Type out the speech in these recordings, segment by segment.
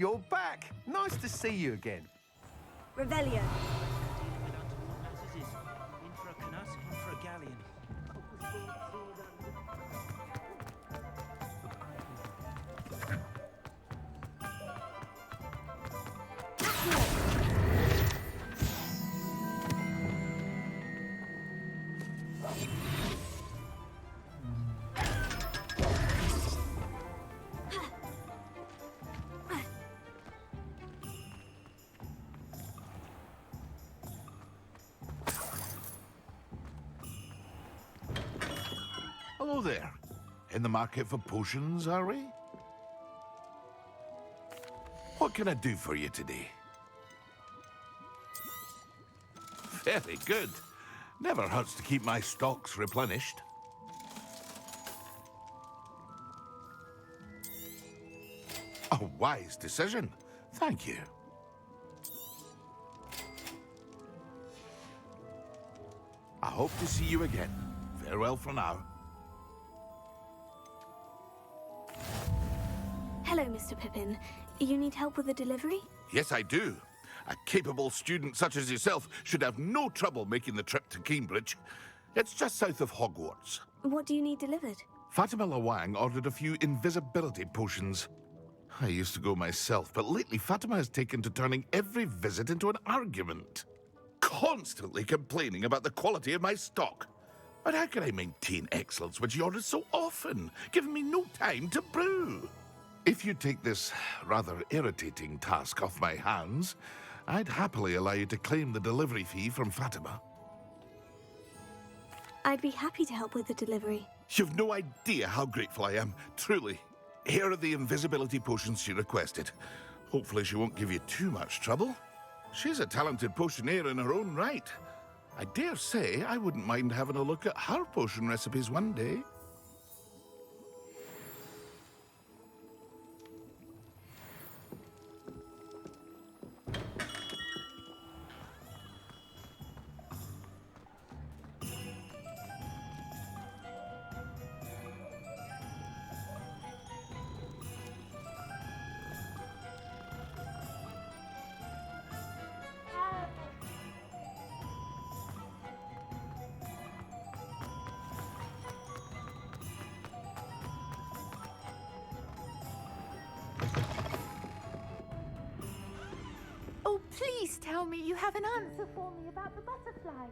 You're back. Nice to see you again. Revelio. Hello there. In the market for potions, are we? What can I do for you today? Very good. Never hurts to keep my stocks replenished. A wise decision. Thank you. I hope to see you again. Farewell for now. Hello, Mr. Pippin. You need help with a delivery? Yes, I do. A capable student such as yourself should have no trouble making the trip to Cambridge. It's just south of Hogwarts. What do you need delivered? Fatima Lawang ordered a few invisibility potions. I used to go myself, but lately Fatima has taken to turning every visit into an argument. Constantly complaining about the quality of my stock. But how can I maintain excellence when she orders so often, giving me no time to brew? If you take this rather irritating task off my hands, I'd happily allow you to claim the delivery fee from Fatima. I'd be happy to help with the delivery. You've no idea how grateful I am, truly. Here are the invisibility potions she requested. Hopefully she won't give you too much trouble. She's a talented potioneer in her own right. I dare say I wouldn't mind having a look at her potion recipes one day. Oh, please tell me you have an answer for me about the butterflies.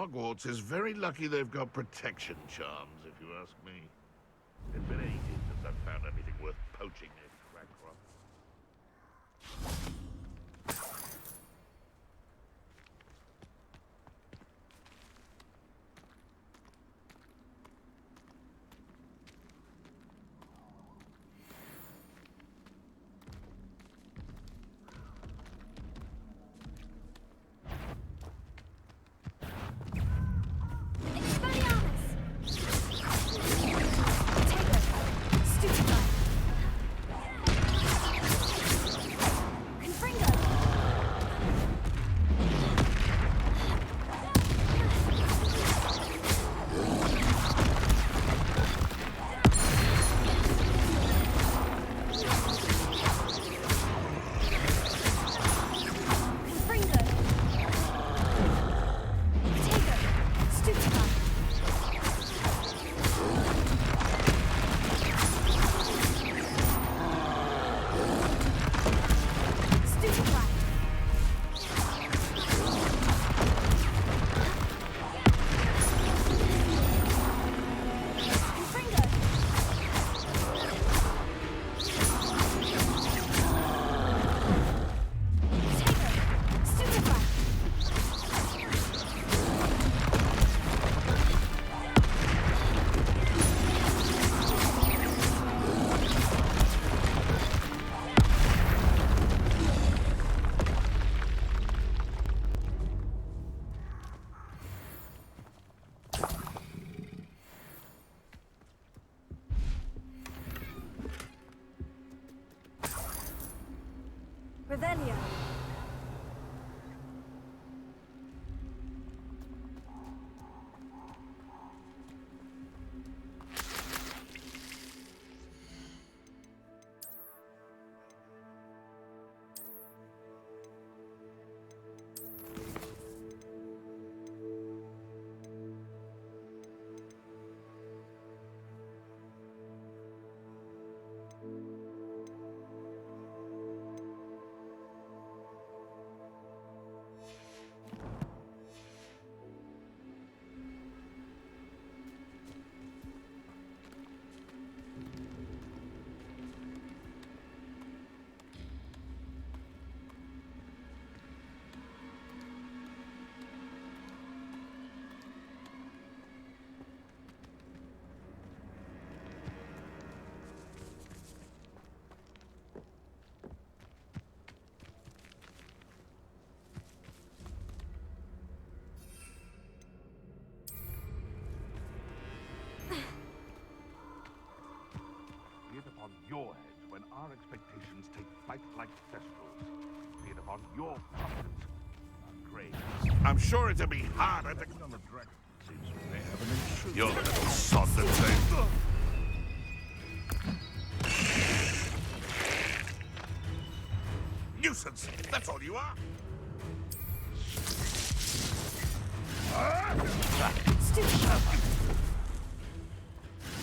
Hogwarts is very lucky they've got protection charms, if you ask me. It's been ages since I've found anything worth poaching near Crackcroft. Revelio. Be it upon your heads when our expectations take flight like thestrals. Be it upon your providence. Great. I'm sure it'll be harder to... On the dragon seems they have an intruder. You're the little sod that thing. Nuisance! That's all you are!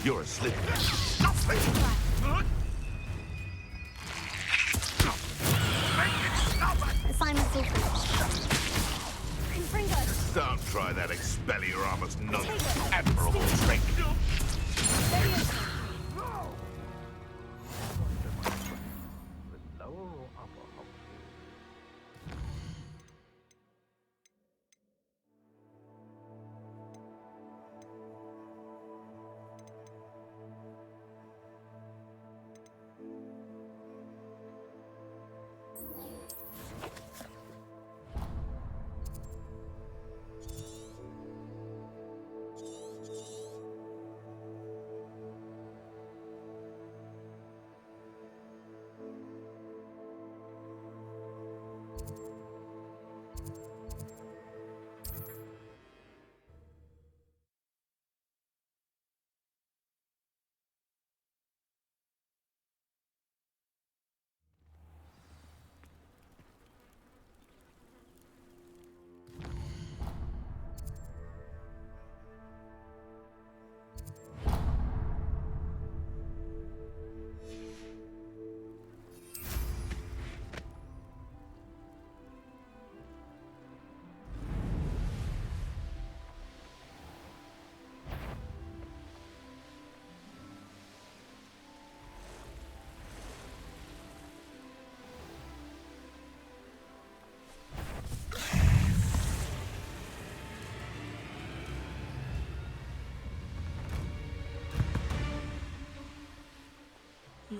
You're asleep. Stop sleeping! Assignment's all finished. Confringo. Don't try that Expelliarmus nut admirable trick. Lower or upper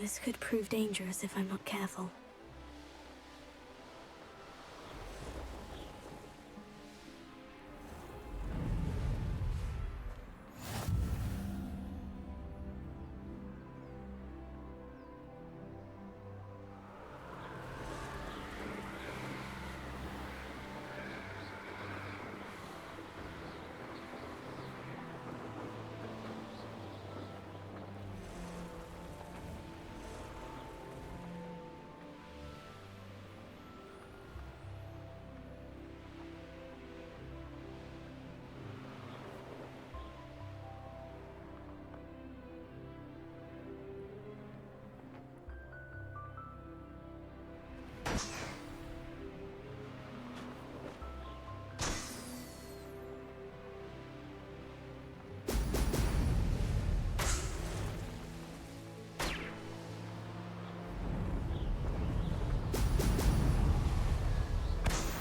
This could prove dangerous if I'm not careful.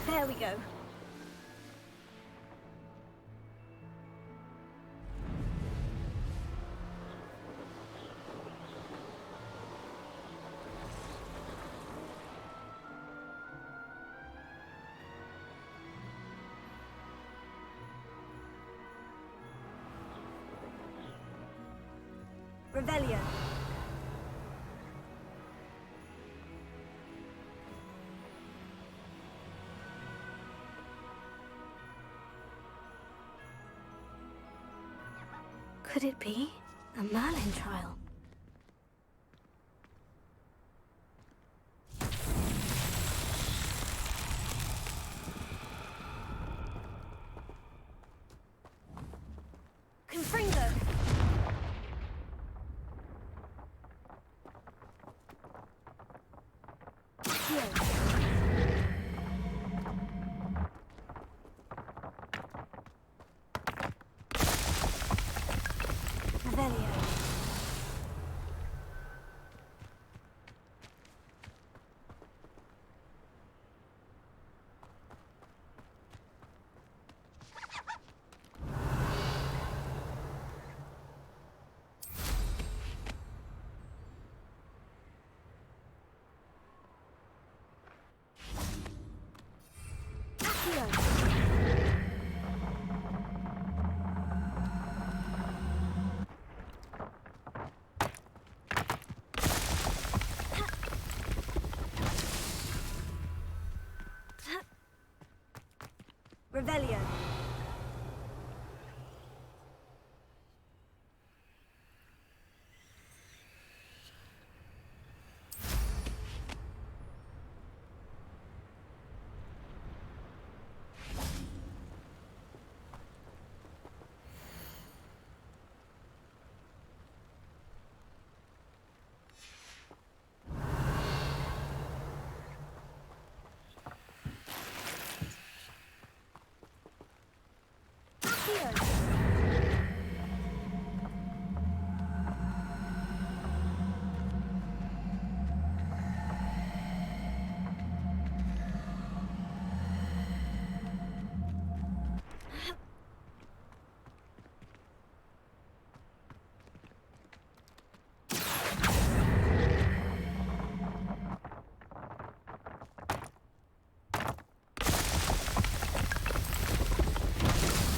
There we go. Revelio. Could it be a Merlin trial? Confringo! Revelio. Revelio.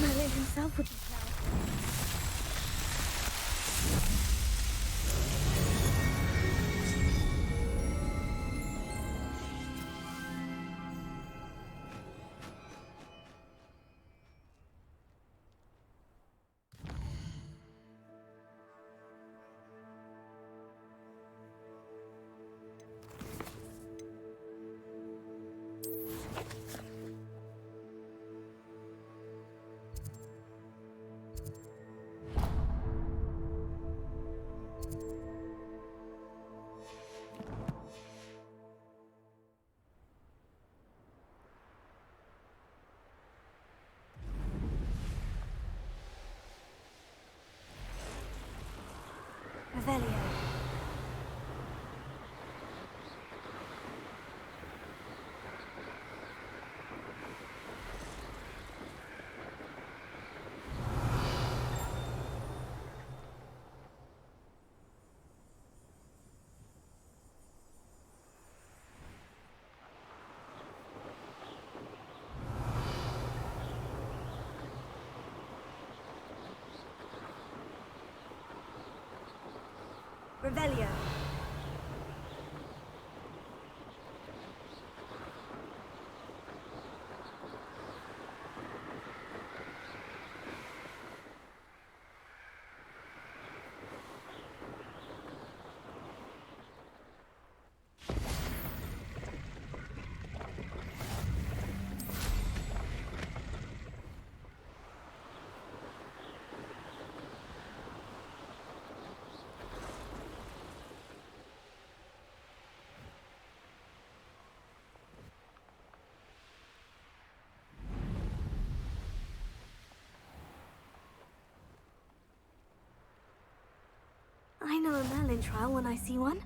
Merlin himself would be proud. Revelio. Revelio. I know a Merlin trial when I see one.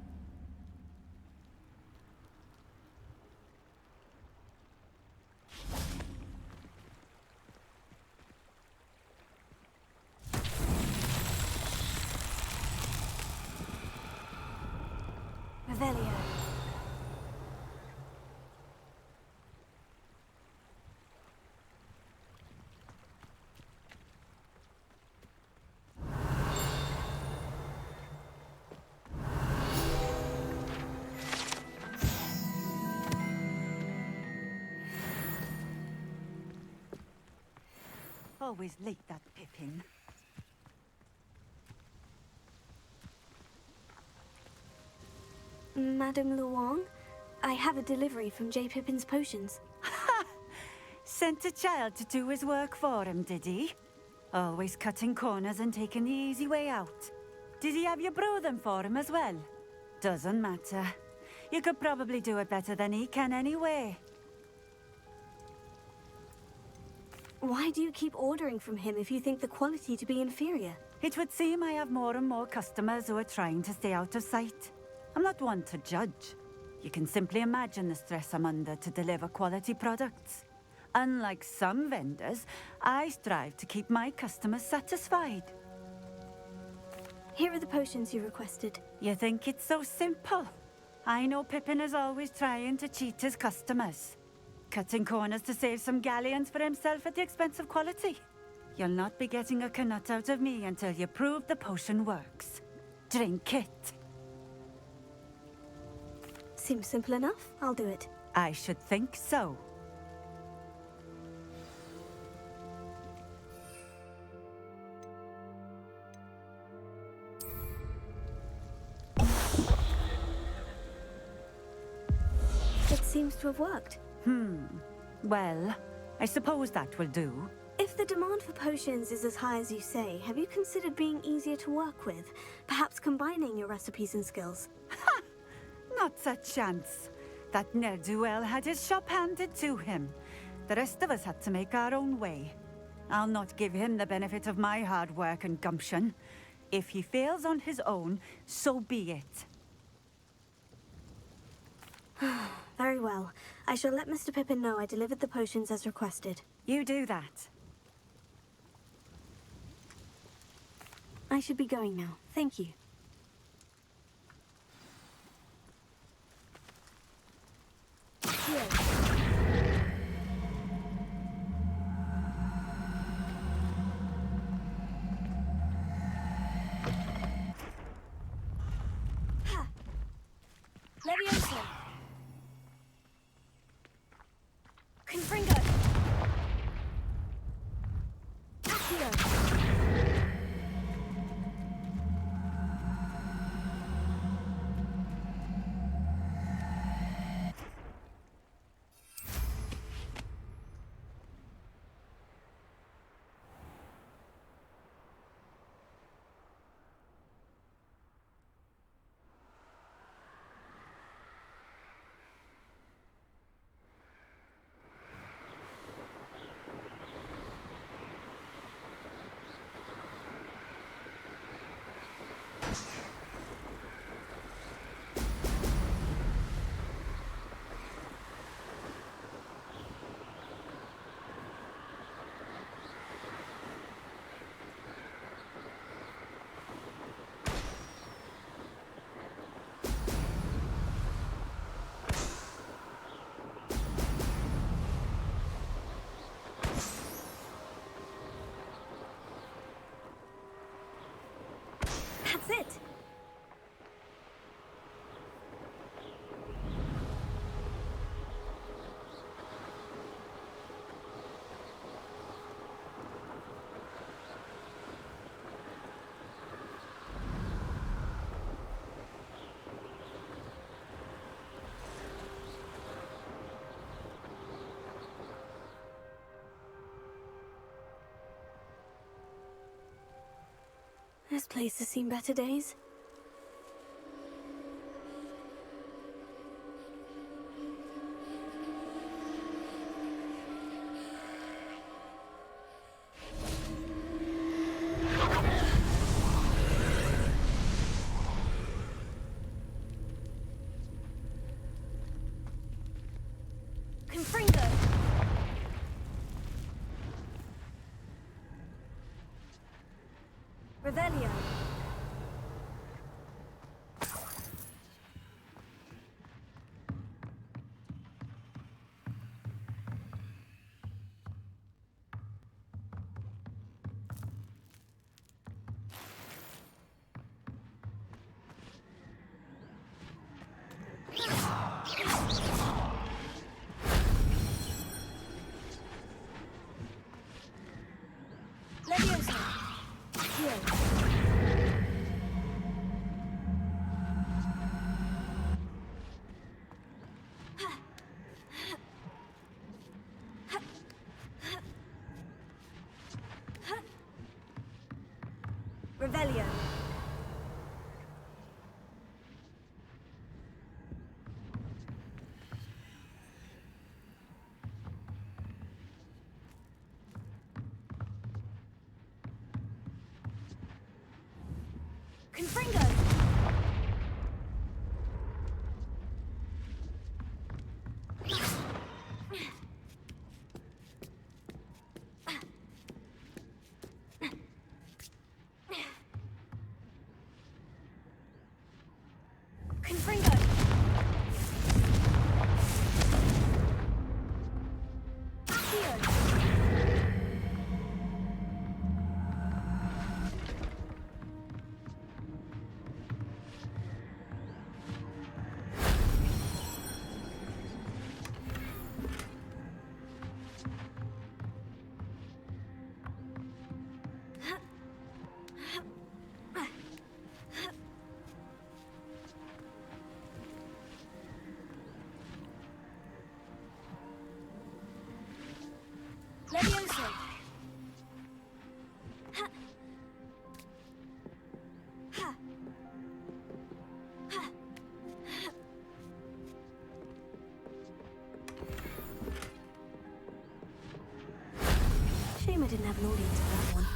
Revelio. Always late, that Pippin. Madame Luong, I have a delivery from J. Pippin's potions. Sent a child to do his work for him, did he? Always cutting corners and taking the easy way out. Did he have you brew them for him as well? Doesn't matter. You could probably do it better than he can anyway. Why do you keep ordering from him if you think the quality to be inferior? It would seem I have more and more customers who are trying to stay out of sight. I'm not one to judge. You can simply imagine the stress I'm under to deliver quality products. Unlike some vendors, I strive to keep my customers satisfied. Here are the potions you requested. You think it's so simple? I know Pippin is always trying to cheat his customers. Cutting corners to save some galleons for himself at the expense of quality. You'll not be getting a knut out of me until you prove the potion works. Drink it. Seems simple enough. I'll do it. I should think so. It seems to have worked. Well, I suppose that will do. If the demand for potions is as high as you say, have you considered being easier to work with? Perhaps combining your recipes and skills? Not a chance. That ne'er-do-well had his shop handed to him. The rest of us had to make our own way. I'll not give him the benefit of my hard work and gumption. If he fails on his own, so be it. Very well. I shall let Mr. Pippin know I delivered the potions as requested. You do that. I should be going now. Thank you. Here. Ha! Levioso! Confringo! Accio! This place has seen better days. Confringo! Revelio! Leviosa! Heal! Revelio! Confringo! Confringo! Heal! Leviosa! Ha! Ha! Ha! Shame I didn't have an audience for that one.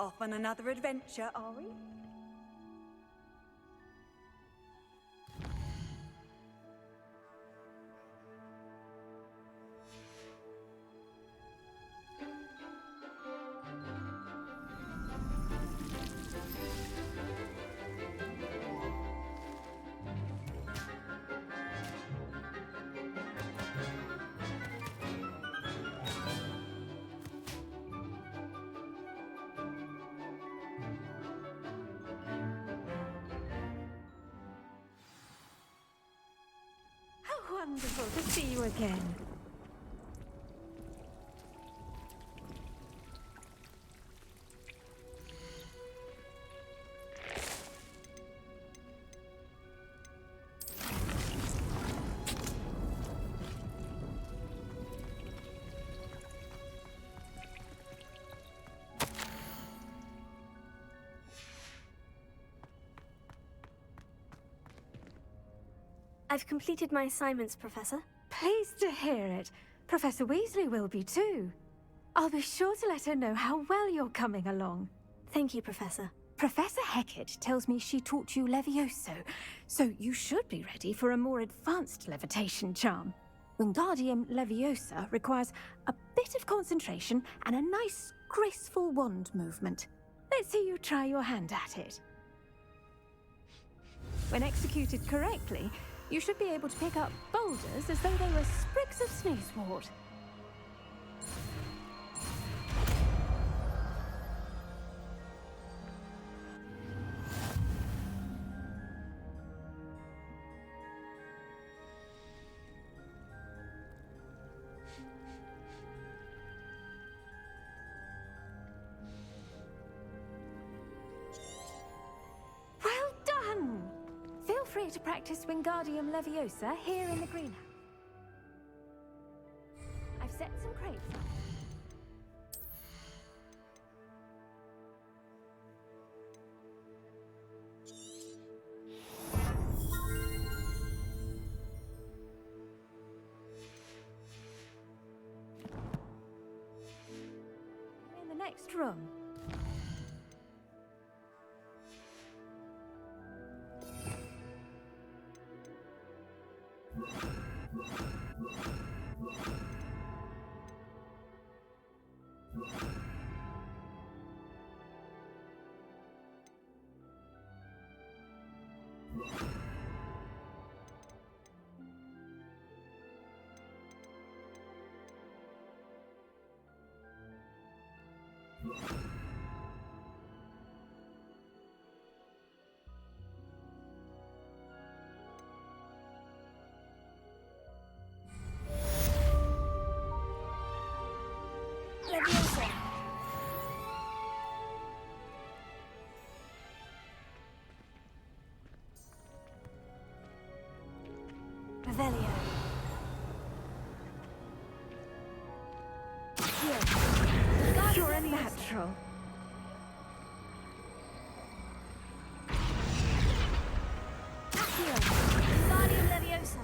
Off on another adventure, are we? How wonderful to see you again. I've completed my assignments, Professor. Pleased to hear it. Professor Weasley will be too. I'll be sure to let her know how well you're coming along. Thank you, Professor. Professor Hecat tells me she taught you Levioso, so you should be ready for a more advanced levitation charm. Wingardium Leviosa requires a bit of concentration and a nice, graceful wand movement. Let's see you try your hand at it. When executed correctly, you should be able to pick up boulders as though they were sprigs of sneezewort. Well done! Feel free to practice Wingardium Leviosa here in the greenhouse. I've set some crates up. In the next room. Leviosa. Revelio. Here. You're a natural. Accio. Wingardium Leviosa.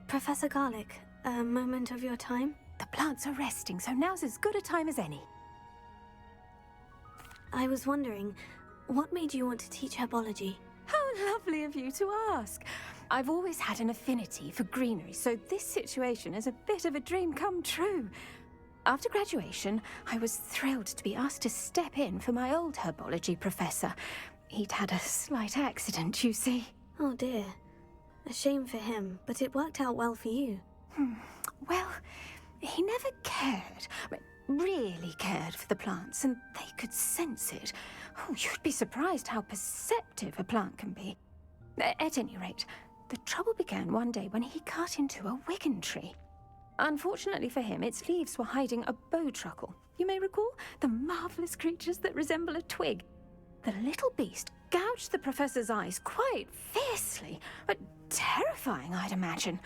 Professor Garlick, a moment of your time? The plants are resting, so now's as good a time as any. I was wondering, what made you want to teach herbology? How lovely of you to ask. I've always had an affinity for greenery, so this situation is a bit of a dream come true. After graduation, I was thrilled to be asked to step in for my old herbology professor. He'd had a slight accident, you see. Oh dear. A shame for him, but it worked out well for you. Well, he never cared, really cared for the plants, and they could sense it. Oh, you'd be surprised how perceptive a plant can be. At any rate, the trouble began one day when he cut into a Wigan tree. Unfortunately for him, its leaves were hiding a bowtruckle. You may recall the marvelous creatures that resemble a twig. The little beast gouged the professor's eyes quite fiercely, but terrifying, I'd imagine.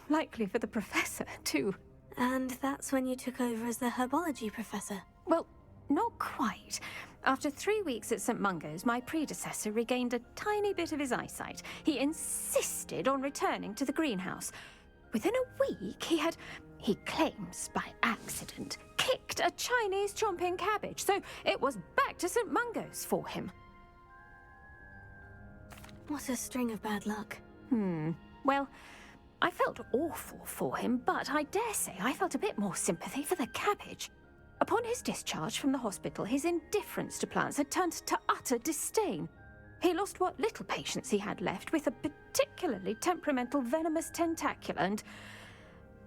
Likely for the professor, too. And that's when you took over as the herbology professor. Well, not quite. After 3 weeks at St. Mungo's, my predecessor regained a tiny bit of his eyesight. He insisted on returning to the greenhouse. Within a week, he claims by accident, kicked a Chinese chomping cabbage, so it was back to St. Mungo's for him. What a string of bad luck. Well, I felt awful for him, but I dare say I felt a bit more sympathy for the cabbage. Upon his discharge from the hospital, his indifference to plants had turned to utter disdain. He lost what little patience he had left with a particularly temperamental venomous tentacula and,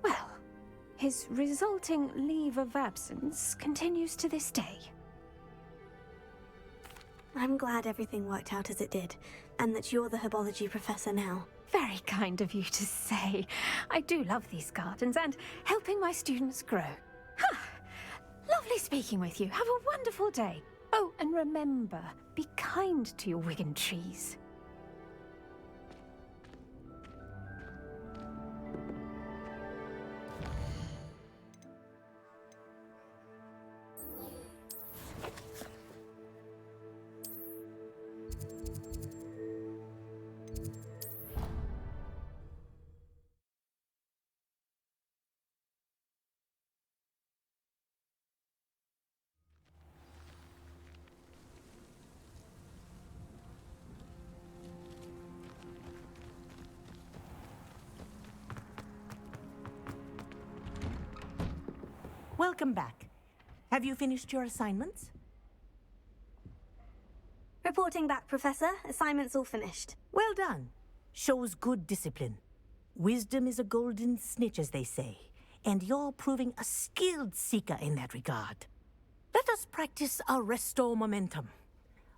well, his resulting leave of absence continues to this day. I'm glad everything worked out as it did, and that you're the herbology professor now. Very kind of you to say. I do love these gardens and helping my students grow. Lovely speaking with you. Have a wonderful day. Oh, and remember, be kind to your Wigan trees. Welcome back. Have you finished your assignments? Reporting back, Professor. Assignment's all finished. Well done. Shows good discipline. Wisdom is a golden snitch, as they say, and you're proving a skilled seeker in that regard. Let us practice our Restore Momentum.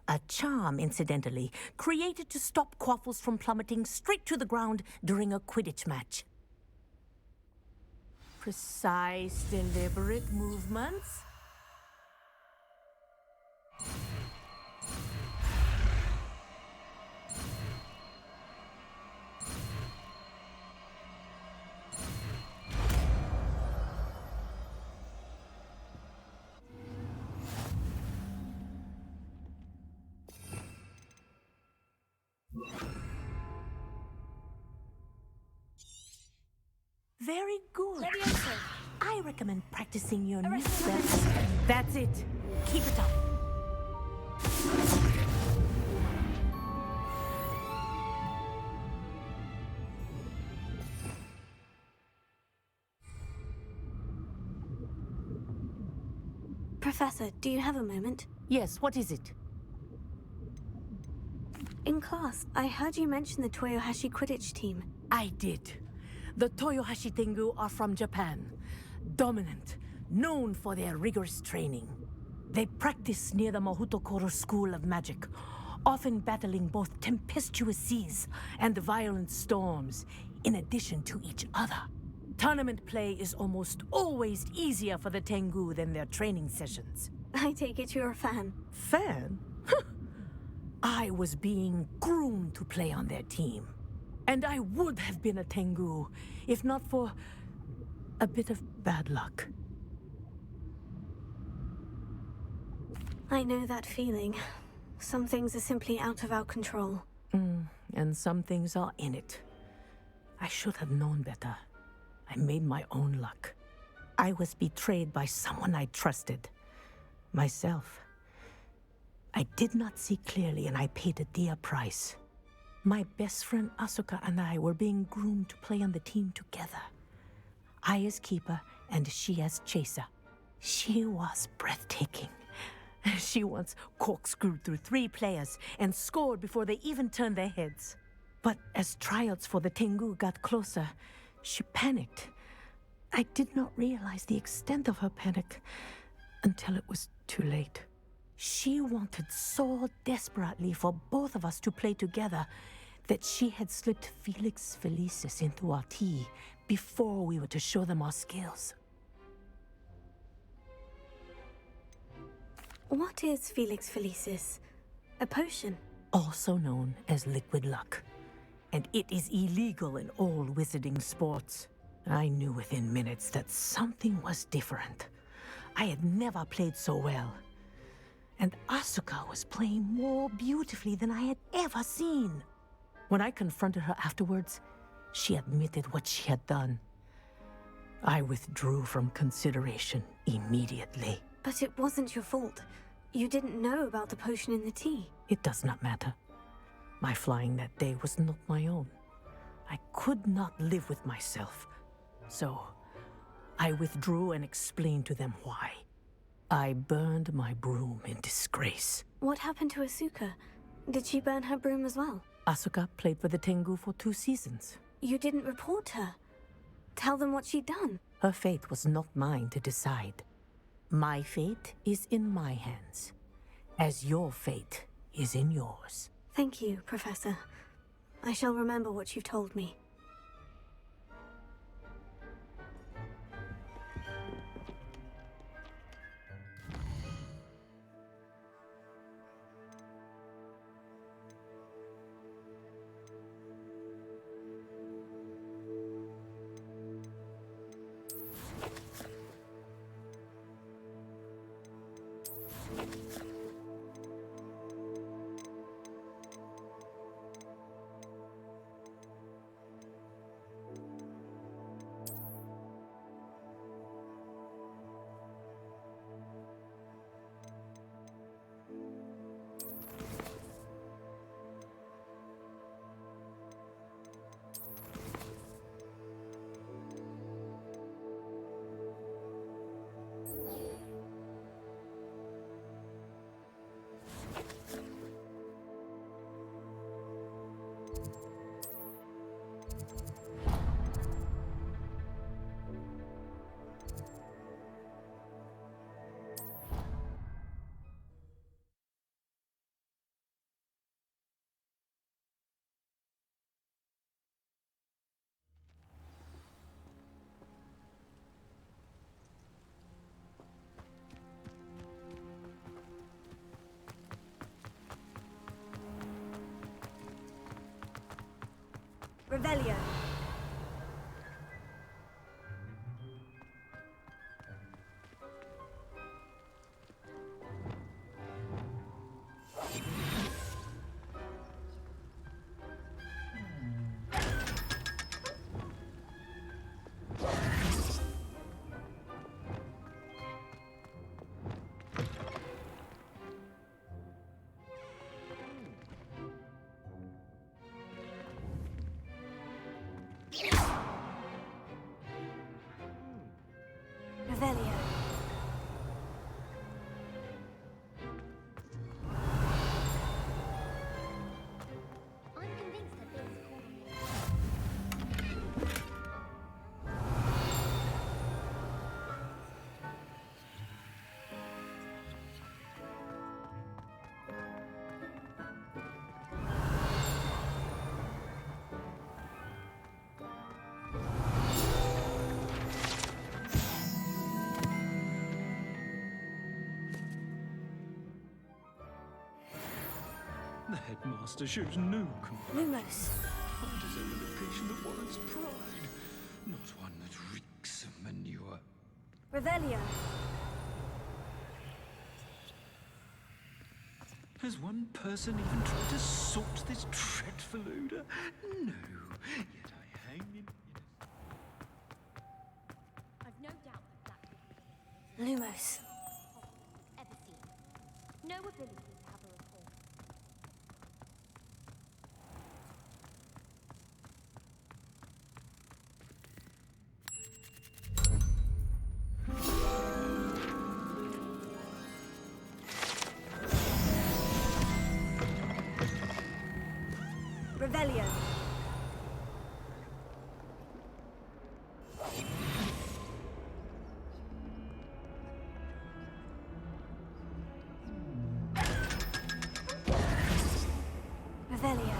A charm, incidentally, created to stop quaffles from plummeting straight to the ground during a Quidditch match. Precise, deliberate movements. Very good. I recommend practicing your new spells. That's it. Keep it up. Professor, do you have a moment? Yes, what is it? In class, I heard you mention the Toyohashi Quidditch team. I did. The Toyohashi Tengu are from Japan. Dominant, known for their rigorous training. They practice near the Mahutokoro School of Magic, often battling both tempestuous seas and violent storms, in addition to each other. Tournament play is almost always easier for the Tengu than their training sessions. I take it you're a fan. Fan? I was being groomed to play on their team. And I would have been a Tengu, if not for a bit of bad luck. I know that feeling. Some things are simply out of our control. And some things are in it. I should have known better. I made my own luck. I was betrayed by someone I trusted. Myself. I did not see clearly, and I paid a dear price. My best friend Asuka and I were being groomed to play on the team together. I as keeper, and she as chaser. She was breathtaking. She once corkscrewed through 3 players and scored before they even turned their heads. But as tryouts for the Tengu got closer, she panicked. I did not realize the extent of her panic until it was too late. She wanted so desperately for both of us to play together that she had slipped Felix Felicis into our tea before we were to show them our skills. What is Felix Felicis? A potion? Also known as liquid luck. And it is illegal in all wizarding sports. I knew within minutes that something was different. I had never played so well. And Asuka was playing more beautifully than I had ever seen. When I confronted her afterwards, she admitted what she had done. I withdrew from consideration immediately. But it wasn't your fault. You didn't know about the potion in the tea. It does not matter. My flying that day was not my own. I could not live with myself. So, I withdrew and explained to them why. I burned my broom in disgrace. What happened to Asuka? Did she burn her broom as well? Asuka played for the Tengu for 2 seasons. You didn't report her. Tell them what she'd done. Her fate was not mine to decide. My fate is in my hands, as your fate is in yours. Thank you, Professor. I shall remember what you've told me. Revelio. Revelio. I'm convinced that Bill's calling me. The headmaster shows no compassion. Lumos. I deserve an education that warrants pride, not one that reeks of manure. Revelio. Has one person even tried to sort this dreadful odor? No, yet I hang in... I've no doubt that that would be Lumos. ever seen. No ability to have a report. Revelio. Revelio.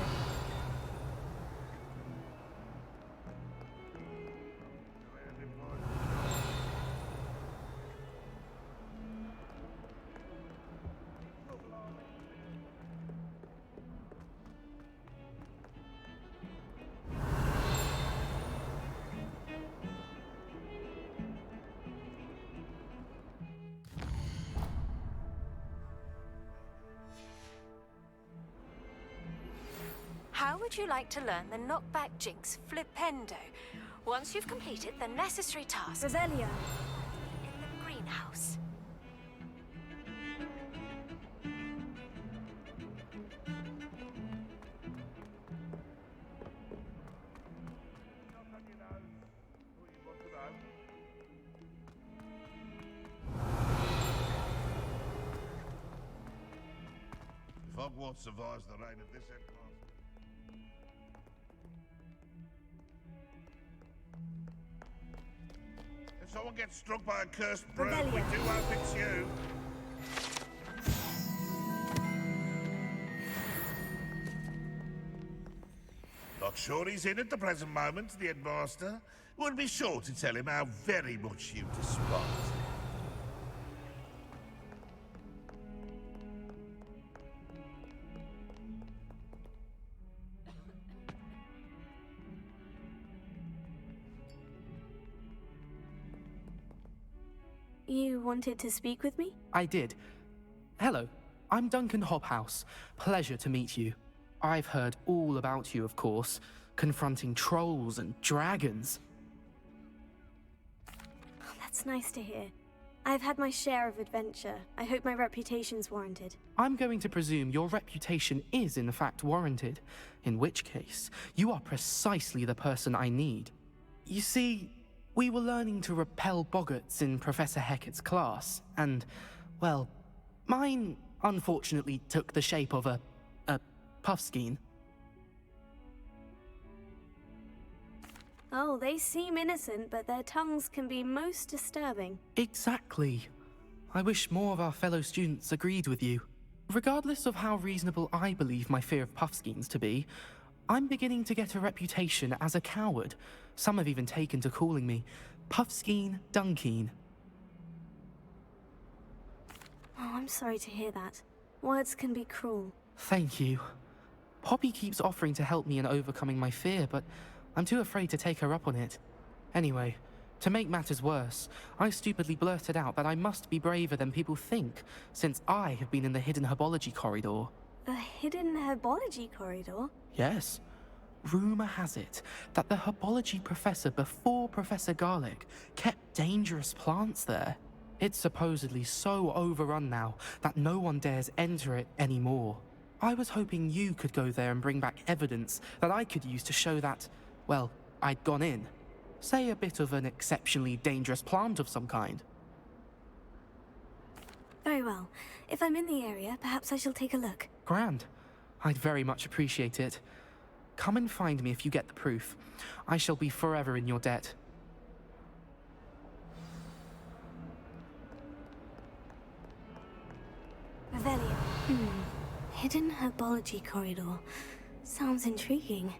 would you like to learn the knockback jinx flipendo? Once you've completed the necessary tasks Revelio. in the greenhouse. If Hogwarts survives the reign of this headmaster... If someone gets struck by a cursed broom, we do hope it's you. Not sure he's in at the present moment, the headmaster. We'll be sure to tell him how very much you despise him. You wanted to speak with me? I did. Hello, I'm Duncan Hobhouse. Pleasure to meet you. I've heard all about you, of course, confronting trolls and dragons. Oh, that's nice to hear. I've had my share of adventure. I hope my reputation's warranted. I'm going to presume your reputation is in fact warranted, in which case, you are precisely the person I need. You see, we were learning to repel boggarts in Professor Hecat's class, and, well, mine unfortunately took the shape of a puffskein. Oh, they seem innocent, but their tongues can be most disturbing. Exactly. I wish more of our fellow students agreed with you. Regardless of how reasonable I believe my fear of puffskeins to be, I'm beginning to get a reputation as a coward. Some have even taken to calling me Puffskein Dunkeen. Oh, I'm sorry to hear that. Words can be cruel. Thank you. Poppy keeps offering to help me in overcoming my fear, but I'm too afraid to take her up on it. Anyway, to make matters worse, I stupidly blurted out that I must be braver than people think, since I have been in the hidden herbology corridor. A hidden herbology corridor? Yes. Rumour has it that the herbology professor before Professor Garlic kept dangerous plants there. It's supposedly so overrun now that no one dares enter it anymore. I was hoping you could go there and bring back evidence that I could use to show that, well, I'd gone in. Say a bit of an exceptionally dangerous plant of some kind. Very well. If I'm in the area, perhaps I shall take a look. Grand. I'd very much appreciate it. Come and find me if you get the proof. I shall be forever in your debt. Revelio. Hidden herbology corridor. Sounds intriguing.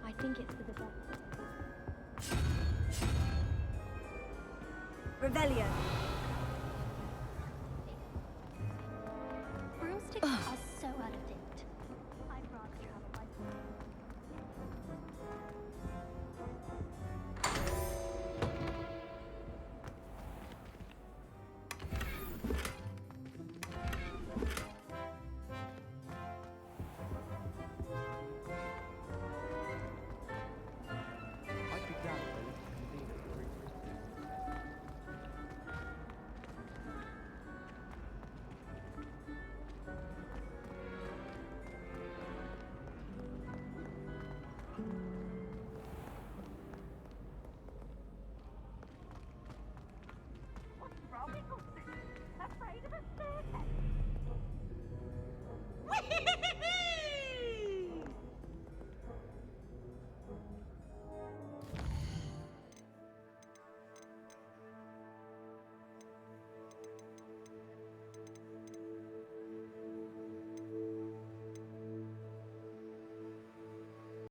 I think it's for the best. Revelio. Broomsticks are so out of date. I'd rather travel by foot. I Perfect.